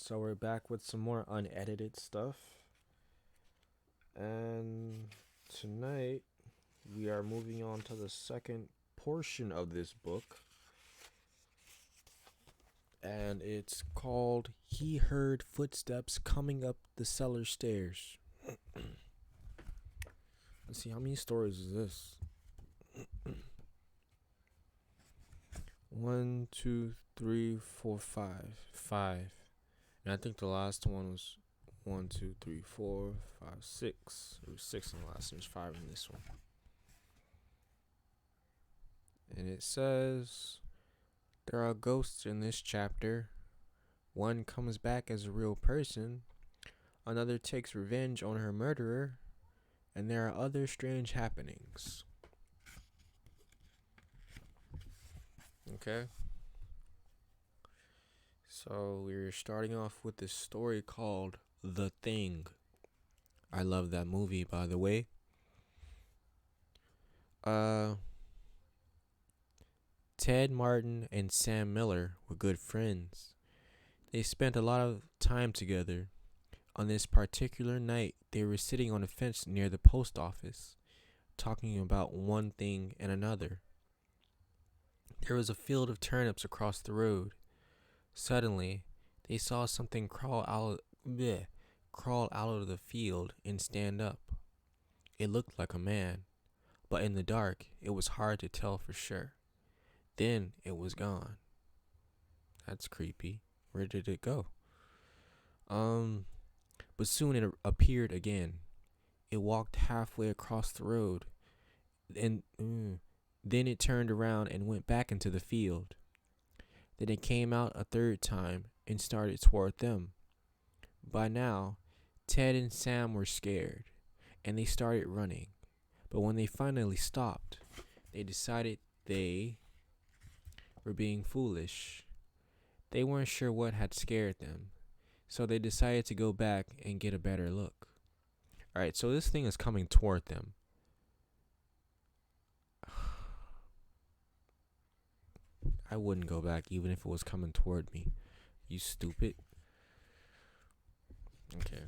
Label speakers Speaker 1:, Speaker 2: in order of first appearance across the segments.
Speaker 1: So we're back with some more unedited stuff. And tonight we are moving on to the second portion of this book. And it's called He Heard Footsteps Coming Up the Cellar Stairs. Let's see, how many stories is this? 1, 2, 3, 4, 5. 5. And I think the last one was 1, 2, 3, 4, 5, 6. There was 6 in the last one. There's 5 in this one. And it says, there are ghosts in this chapter. One comes back as a real person. Another takes revenge on her murderer. And there are other strange happenings. Okay. So we're starting off with this story called The Thing. I love that movie, by the way. Ted Martin and Sam Miller were good friends. They spent a lot of time together. On this particular night, they were sitting on a fence near the post office, talking about one thing and another. There was a field of turnips across the road. Suddenly, they saw something crawl out of the field and stand up. It looked like a man, but in the dark, it was hard to tell for sure. Then it was gone. That's creepy. Where did it go? But soon it appeared again. It walked halfway across the road, and then it turned around and went back into the field. Then it came out a third time and started toward them. By now, Ted and Sam were scared, and they started running. But when they finally stopped, they decided they were being foolish. They weren't sure what had scared them, so they decided to go back and get a better look. Alright, so this thing is coming toward them. I wouldn't go back even if it was coming toward me. You stupid. Okay.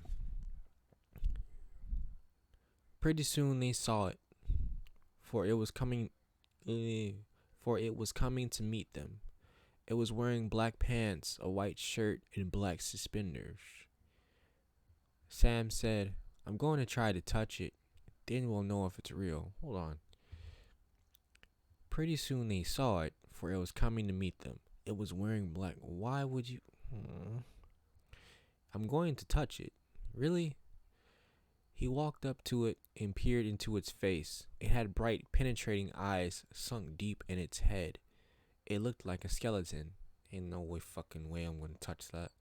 Speaker 1: Pretty soon they saw it, for it was coming to meet them. It was wearing black pants, a white shirt, and black suspenders. Sam said, "I'm going to try to touch it. Then we'll know if it's real." Hold on. Pretty soon they saw it, for it was coming to meet them. It was wearing black. Why would you? I'm going to touch it. Really? He walked up to it and peered into its face. It had bright, penetrating eyes sunk deep in its head. It looked like a skeleton. Ain't no fucking way I'm going to touch that.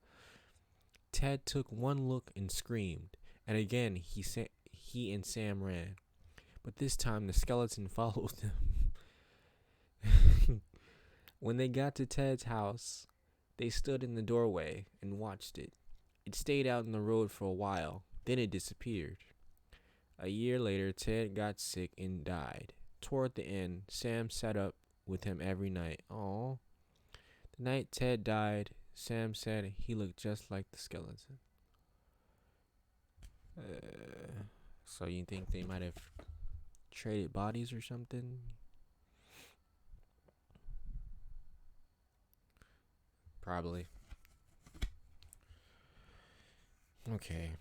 Speaker 1: Ted took one look and screamed, and again he and Sam ran. But this time the skeleton followed them. When they got to Ted's house, they stood in the doorway and watched it. It stayed out in the road for a while, then it disappeared. A year later, Ted got sick and died. Toward the end, Sam sat up with him every night. Aww. The night Ted died, Sam said he looked just like the skeleton. So you think they might have traded bodies or something? Probably. Okay.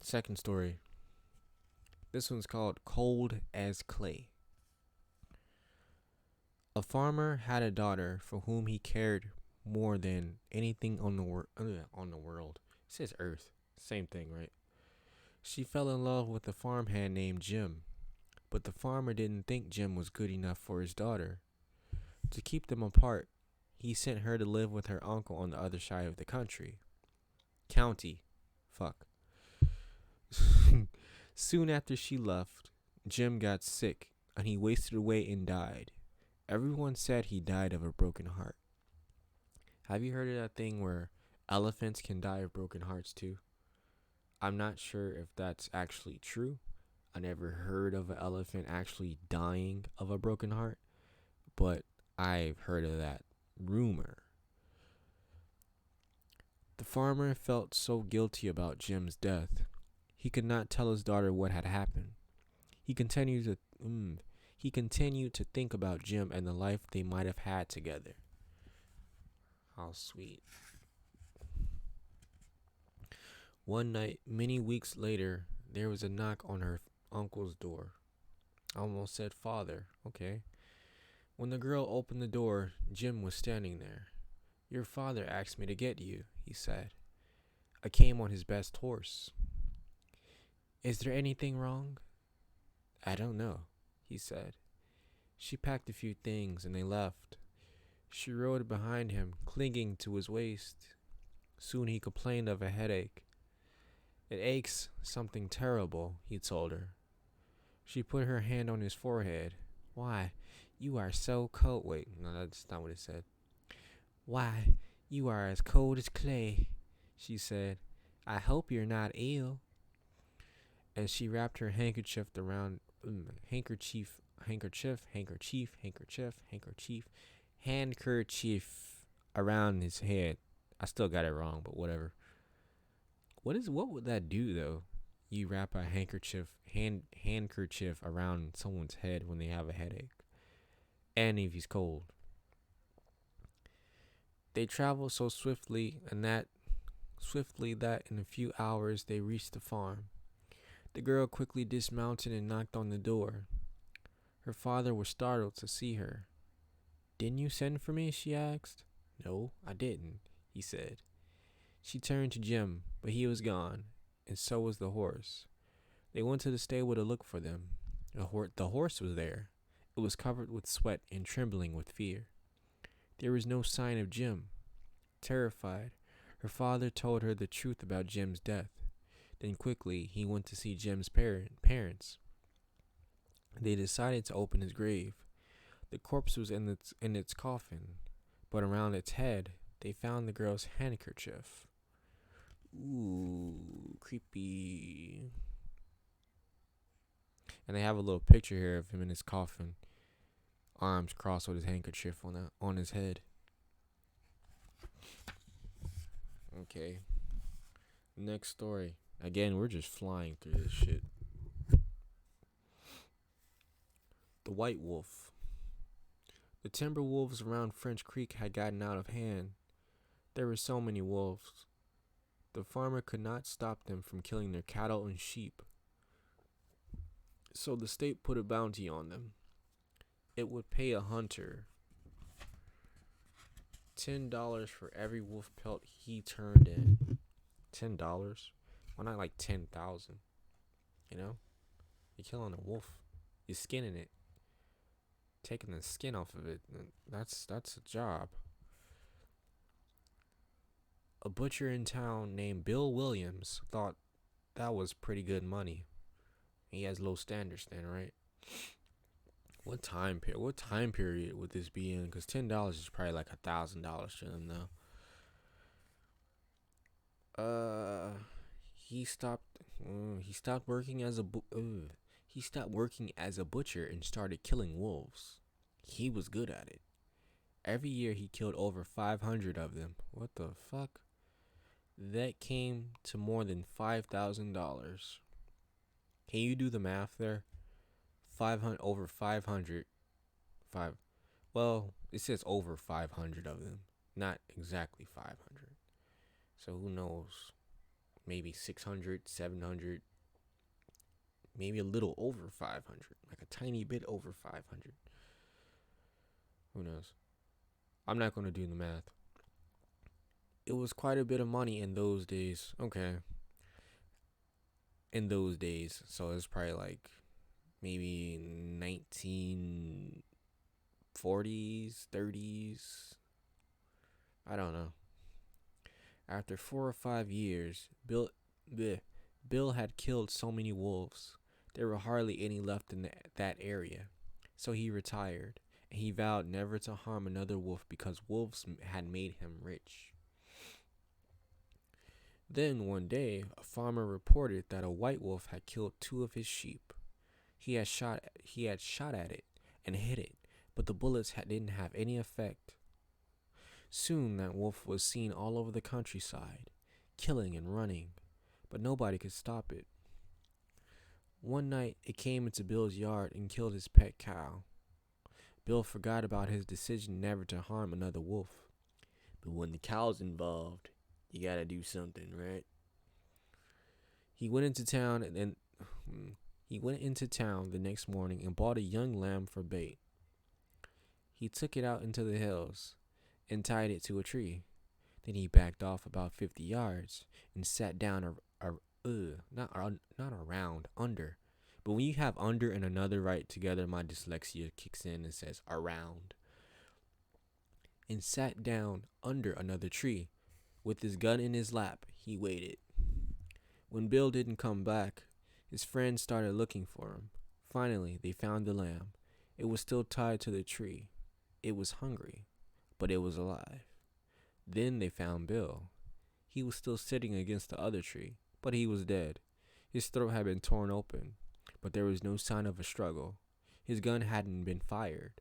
Speaker 1: Second story. This one's called Cold as Clay. A farmer had a daughter for whom he cared more than anything on the world. It says Earth. Same thing, right? She fell in love with a farmhand named Jim, but the farmer didn't think Jim was good enough for his daughter. To keep them apart, he sent her to live with her uncle on the other side of the county. Fuck. Soon after she left, Jim got sick and he wasted away and died. Everyone said he died of a broken heart. Have you heard of that thing where elephants can die of broken hearts too? I'm not sure if that's actually true. I never heard of an elephant actually dying of a broken heart, but I've heard of that rumor. The farmer felt so guilty about Jim's death. He could not tell his daughter what had happened. He continued to think about Jim and the life they might have had together. How sweet. One night, many weeks later, there was a knock on her uncle's door. I almost said father. Okay. When the girl opened the door, Jim was standing there. "Your father asked me to get you," he said. "I came on his best horse." "Is there anything wrong?" "I don't know," he said. She packed a few things and they left. She rode behind him, clinging to his waist. Soon he complained of a headache. "It aches something terrible," he told her. She put her hand on his forehead. "Why, you are so cold." Wait, no, that's not what it said. "Why, you are as cold as clay," she said. "I hope you're not ill." And she wrapped her handkerchief around his head. I still got it wrong, but whatever. What would that do though? You wrap a handkerchief around someone's head when they have a headache, and if he's cold. They traveled so swiftly that in a few hours they reached the farm. The girl quickly dismounted and knocked on the door. Her father was startled to see her. "Didn't you send for me?" she asked. "No, I didn't," he said. She turned to Jim, but he was gone, and so was the horse. They went to the stable to look for them. The horse was there. It was covered with sweat and trembling with fear. There was no sign of Jim. Terrified, her father told her the truth about Jim's death. Then quickly he went to see Jim's parents. They decided to open his grave. The corpse was in its coffin, but around its head they found the girl's handkerchief. Ooh, creepy. And they have a little picture here of him in his coffin, arms crossed with his handkerchief on his head. Okay. Next story. Again, we're just flying through this shit. The White Wolf. The timber wolves around French Creek had gotten out of hand. There were so many wolves. The farmer could not stop them from killing their cattle and sheep. So the state put a bounty on them. It would pay a hunter $10 for every wolf pelt he turned in. $10? Why not like 10,000? You know? You're killing a wolf. You're skinning it. Taking the skin off of it. That's a job. A butcher in town named Bill Williams thought that was pretty good money. He has low standards then, right? What time period would this be in? Because $10 is probably like $1,000 to them now. He stopped working as a butcher and started killing wolves. He was good at it. Every year he killed over 500 of them. What the fuck? That came to more than $5,000. Can you do the math there? 500 over 500. Well, it says over 500 of them, not exactly 500. So who knows? Maybe 600, 700, maybe a little over 500, like a tiny bit over 500. Who knows? I'm not going to do the math. It was quite a bit of money in those days. Okay. In those days. So it's probably like maybe 1940s, 30s. I don't know. After 4 or 5 years, Bill had killed so many wolves. There were hardly any left in that area. So he retired, and he vowed never to harm another wolf because wolves had made him rich. Then one day, a farmer reported that a white wolf had killed 2 of his sheep. He had shot at it and hit it, but the bullets didn't have any effect. Soon that wolf was seen all over the countryside. killing and running, but nobody could stop it. One night, it came into Bill's yard and killed his pet cow. Bill forgot about his decision never to harm another wolf. But when the cow's involved, you gotta do something, right? He went into town the next morning and bought a young lamb for bait. He took it out into the hills and tied it to a tree. Then he backed off about 50 yards and sat down under. But when you have under and another right together, my dyslexia kicks in and says around. And sat down under another tree. With his gun in his lap, he waited. When Bill didn't come back, his friends started looking for him. Finally, they found the lamb. It was still tied to the tree. It was hungry, but it was alive. Then they found Bill. He was still sitting against the other tree, but he was dead. His throat had been torn open, but there was no sign of a struggle. His gun hadn't been fired,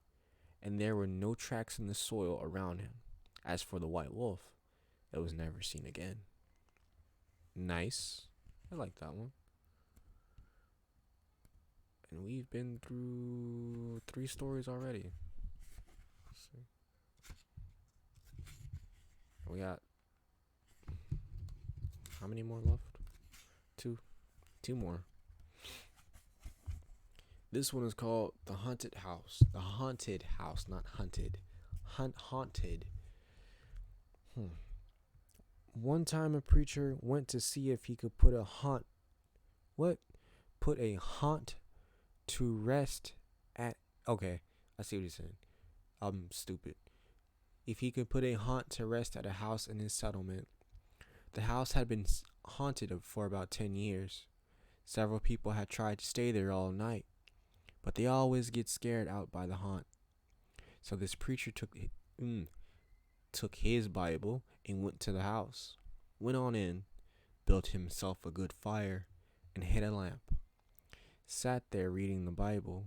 Speaker 1: and there were no tracks in the soil around him. As for the white wolf, it was never seen again. Nice. I like that one. And we've been through 3 stories already. Let's see. We got how many more left? 2 more. This one is called The Haunted House. The Haunted House, not hunted. Haunted. One time a preacher went to see if he could put a haunt to rest at. Okay, I see what he's saying. I'm stupid. If he could put a haunt to rest at a house in his settlement. The house had been haunted for about 10 years. Several people had tried to stay there all night, but they always get scared out by the haunt. So this preacher took his Bible and went to the house. Went on in, built himself a good fire, and hid a lamp. Sat there reading the Bible.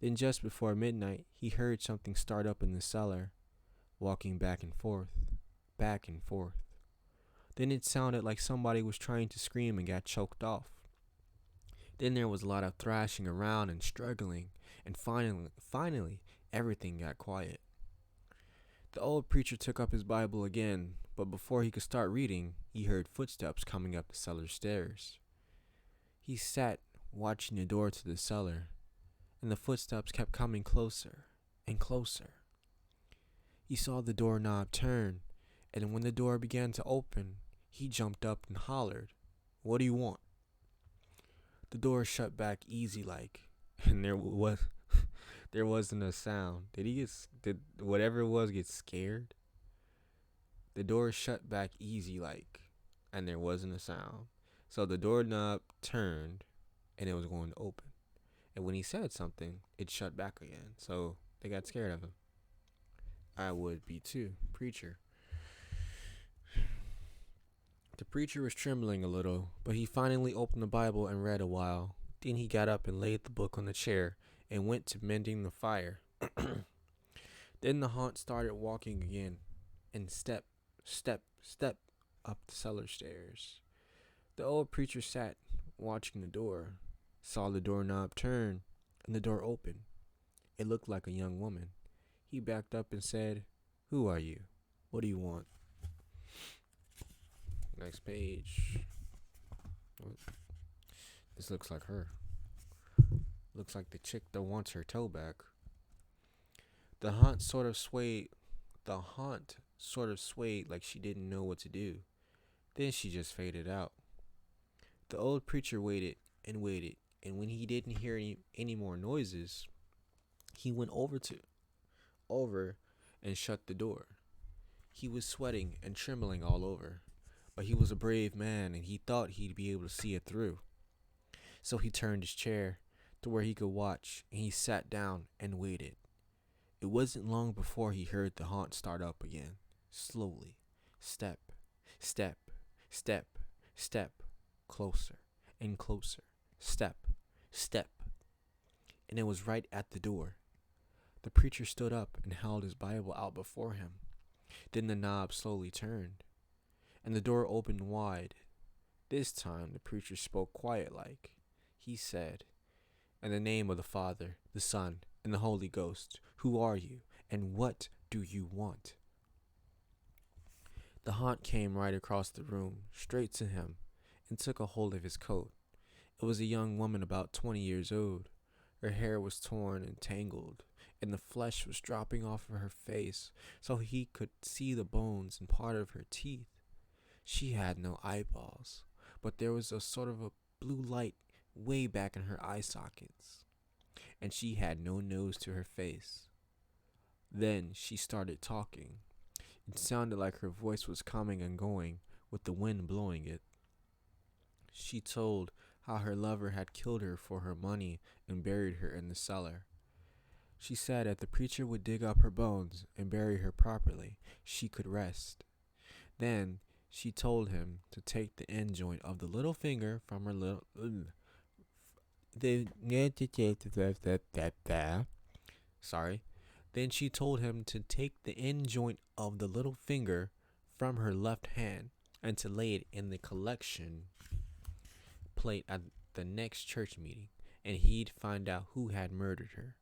Speaker 1: Then just before midnight, he heard something start up in the cellar, walking back and forth, back and forth. Then it sounded like somebody was trying to scream and got choked off. Then there was a lot of thrashing around and struggling, and finally, everything got quiet. The old preacher took up his Bible again, but before he could start reading, he heard footsteps coming up the cellar stairs. He sat watching the door to the cellar, and the footsteps kept coming closer and closer. He saw the doorknob turn, and when the door began to open, he jumped up and hollered, "What do you want?" The door shut back easy like, and there wasn't a sound. Did whatever it was get scared? The door shut back easy like, and there wasn't a sound. So the doorknob turned, and it was going to open. And when he said something, it shut back again. So they got scared of him. I would be too. Preacher. The preacher was trembling a little, but he finally opened the Bible and read a while. Then he got up and laid the book on the chair and went to mending the fire. Then the haunt started walking again, and step, step, step up the cellar stairs. The old preacher sat watching the door, saw the doorknob turn, and the door open. It looked like a young woman. He backed up and said, "Who are you? What do you want?" Next page. This looks like her. Looks like the chick that wants her toe back. The haunt sort of swayed like she didn't know what to do. Then she just faded out. The old preacher waited, and when he didn't hear any more noises, he went over and shut the door. He was sweating and trembling all over, but he was a brave man and he thought he'd be able to see it through. So he turned his chair to where he could watch, and he sat down and waited. It wasn't long before he heard the haunt start up again, slowly. Step, step, step, step, closer and closer. Step, step. And it was right at the door. The preacher stood up and held his Bible out before him. Then the knob slowly turned, and the door opened wide. This time the preacher spoke quiet-like. He said, "In the name of the Father, the Son, and the Holy Ghost, who are you, and what do you want?" The haunt came right across the room, straight to him, and took a hold of his coat. It was a young woman about 20 years old. Her hair was torn and tangled, and the flesh was dropping off of her face so he could see the bones and part of her teeth. She had no eyeballs, but there was a sort of a blue light way back in her eye sockets, and she had no nose to her face. Then she started talking. It sounded like her voice was coming and going with the wind blowing it. She told how her lover had killed her for her money and buried her in the cellar. She said if the preacher would dig up her bones and bury her properly, she could rest. Then she told him to take the end joint of the little finger from her little sorry. Then she told him to take the end joint of the little finger from her left hand and to lay it in the collection plate at the next church meeting, and he'd find out who had murdered her.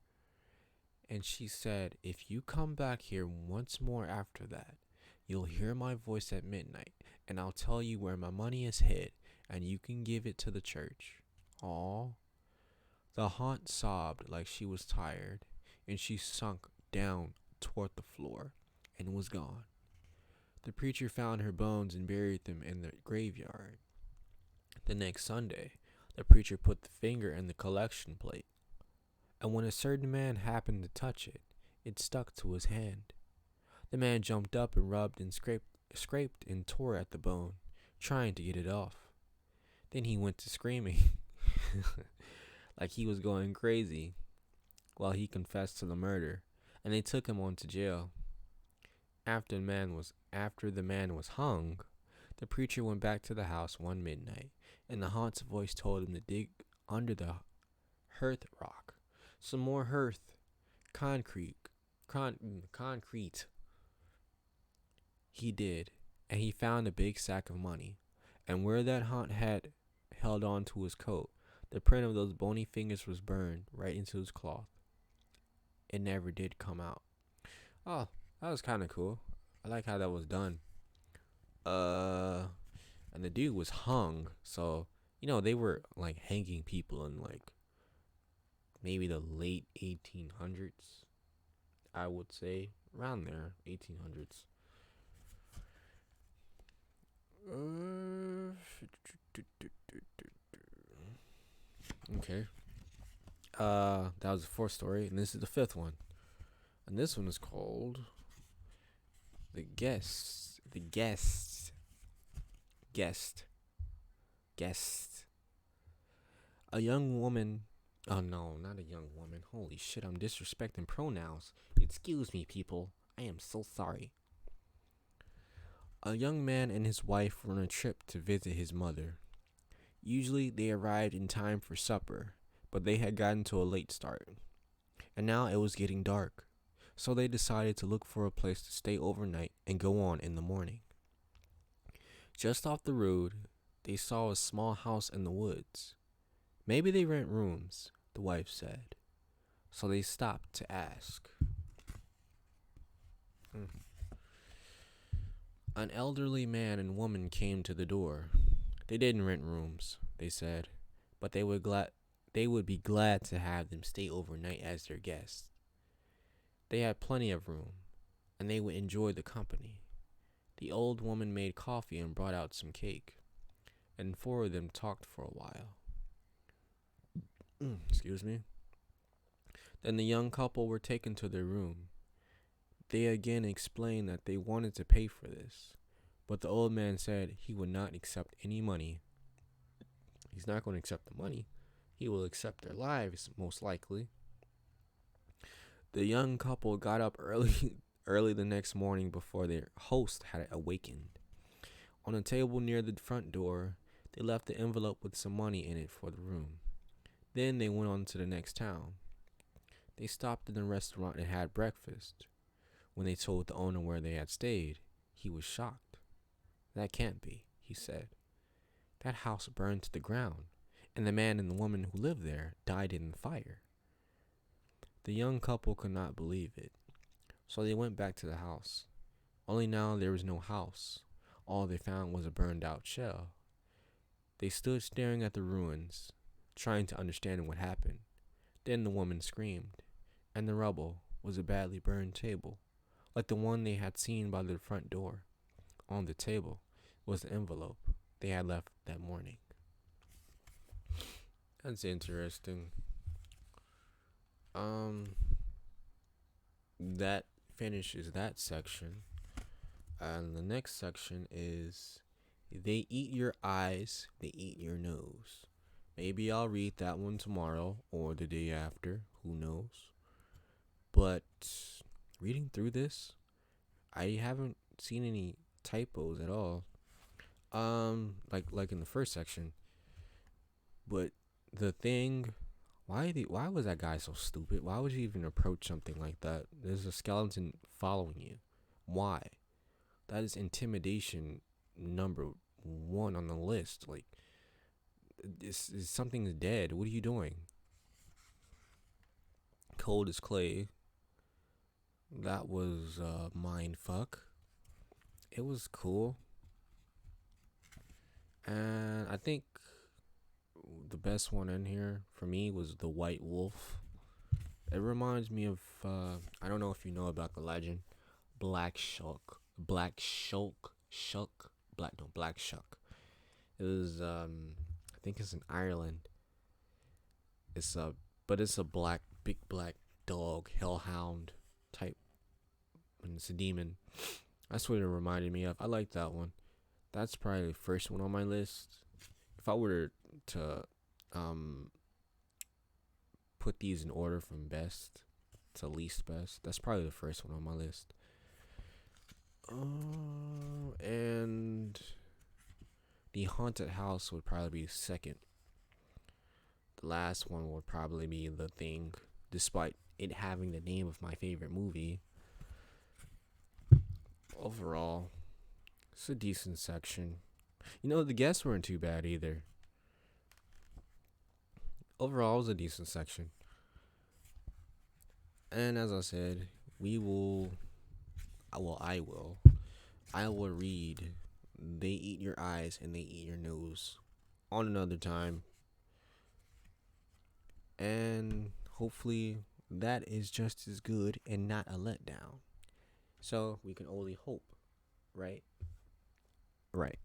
Speaker 1: And she said, if you come back here once more after that, you'll hear my voice at midnight, and I'll tell you where my money is hid, and you can give it to the church. Aw. The haunt sobbed like she was tired, and she sunk down toward the floor and was gone. The preacher found her bones and buried them in the graveyard. The next Sunday, the preacher put the finger in the collection plate, and when a certain man happened to touch it, it stuck to his hand. The man jumped up and rubbed and scraped and tore at the bone, trying to get it off. Then he went to screaming like he was going crazy while he confessed to the murder, and they took him on to jail. After the man was hung, the preacher went back to the house one midnight, and the haunt's voice told him to dig under the hearth rock. Some more hearth, concrete. He did, and he found a big sack of money. And where that haunt had held on to his coat, the print of those bony fingers was burned right into his cloth. It never did come out. Oh, that was kind of cool. I like how that was done. And the dude was hung, so they were like hanging people in like maybe the late 1800s, I would say, around there, 1800s. Okay. That was the fourth story, and this is the fifth one. And this one is called The Guest. A young woman. Oh no, not a young woman. Holy shit, I'm disrespecting pronouns. Excuse me, people. I am so sorry. A young man and his wife were on a trip to visit his mother. Usually they arrived in time for supper, but they had gotten to a late start. And now it was getting dark, so they decided to look for a place to stay overnight and go on in the morning. Just off the road, they saw a small house in the woods. Maybe they rent rooms, the wife said. So they stopped to ask. An elderly man and woman came to the door. They didn't rent rooms, they said, but they would be glad to have them stay overnight as their guests. They had plenty of room, and they would enjoy the company. The old woman made coffee and brought out some cake, and four of them talked for a while. Excuse me. Then the young couple were taken to their room. They again explained that they wanted to pay for this, but the old man said he would not accept any money. He's not going to accept the money. He will accept their lives, most likely. The young couple got up early the next morning before their host had awakened. On a table near the front door, they left the envelope with some money in it for the room. Then they went on to the next town. They stopped in the restaurant and had breakfast. When they told the owner where they had stayed, he was shocked. That can't be, he said. That house burned to the ground, and the man and the woman who lived there died in the fire. The young couple could not believe it, so they went back to the house. Only now there was no house. All they found was a burned out shell. They stood staring at the ruins, trying to understand what happened. Then the woman screamed, and the rubble was a badly burned table, like the one they had seen by the front door. On the table was the envelope they had left that morning. That's interesting. Um, that finishes that section. And the next section is they eat your eyes, they eat your nose. Maybe I'll read that one tomorrow or the day after, who knows. But reading through this, I haven't seen any typos at all. Like in the first section. But the thing, why was that guy so stupid? Why would you even approach something like that? There's a skeleton following you. Why? That is intimidation number one on the list. Like, something's dead. What are you doing? Cold as clay. That was mind fuck. It was cool. And I think the best one in here for me was the white wolf. It reminds me of I don't know if you know about the legend Black Shuck. Black Shuck. It was I think it's in Ireland. It's a big black dog, hellhound type, and it's a demon. That's what it reminded me of. I like that one. That's probably the first one on my list. If I were to put these in order from best to least best, that's probably the first one on my list. And the haunted house would probably be second. The last one would probably be The Thing, despite it having the name of my favorite movie. Overall, it's a decent section. The guests weren't too bad either. Overall, it was a decent section. And as I said, I will read They Eat Your Eyes and They Eat Your Nose on another time. And hopefully that is just as good and not a letdown. So we can only hope, right? Right.